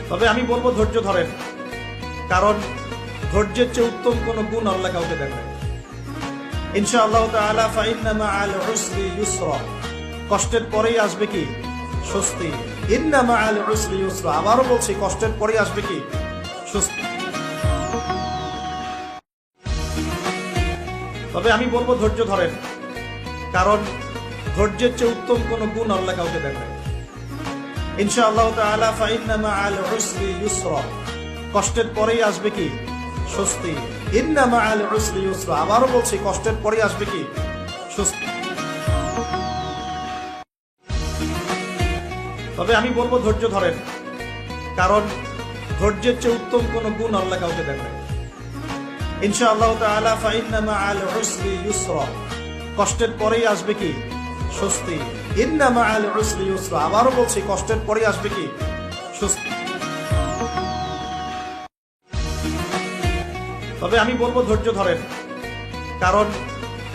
তবে আমি বলবো ধৈর্য ধরেন, কারণ ধৈর্যের চেয়ে উত্তম কোনো গুণ আল্লাহ কাউকে দেন না। ইনশাআল্লাহ তাআলা ফাইন্না মাআল উসরি ইউসরা, কষ্টের পরেই আসবে কি স্বস্তি। ইন্না মাআল উসরি ইউসরা, আবারও বলছি কষ্টের পরেই আসবে কি স্বস্তি। তবে আমি বলবো ধৈর্য ধরেন, কারণ ধৈর্যের চেয়ে উত্তম কোনো গুণ আল্লাহ কাউকে দেন না। ইনশাআল্লাহ তাআলা ফাইন্না মাআল উসরি ইউসরা, কষ্টের পরেই আসবে কি স্বস্তি। ইন্না মাআল উসরি ইউসরা, আবারও বলছি কষ্টের পরেই আসবে কি স্বস্তি। তবে আমি বলবো ধৈর্য ধরেন, কারণ ধৈর্যের চেয়ে উত্তম কোনো গুণ আল্লাহ কাউকে দেন না। ইনশাআল্লাহ তাআলা ফাইন্না মাআল উসরি ইউসরা, কষ্টের পরেই আসবে কি স্বস্তি। ইন্না মাআল উসরি ইউসরা, আবারও বলছি কষ্টের পরেই আসবে কি স্বস্তি। তবে আমি বলবো ধৈর্য ধরেন, কারণ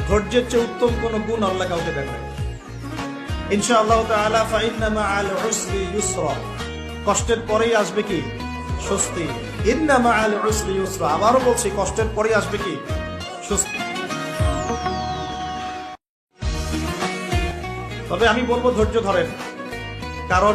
ধৈর্যের চেয়ে উত্তম কোনো গুণ আল্লাহ কাউকে দেন না। ইনশাআল্লাহ তাআলা ফাইন্না মাআল উসরি ইউসরা, কষ্টের পরেই আসবে কি স্বস্তি। ইন্না মাআল উসরি ইউসরা, আবারও বলছি কষ্টের পরেই আসবে কি স্বস্তি। তবে আমি বলবো ধৈর্য ধরেন, কারণ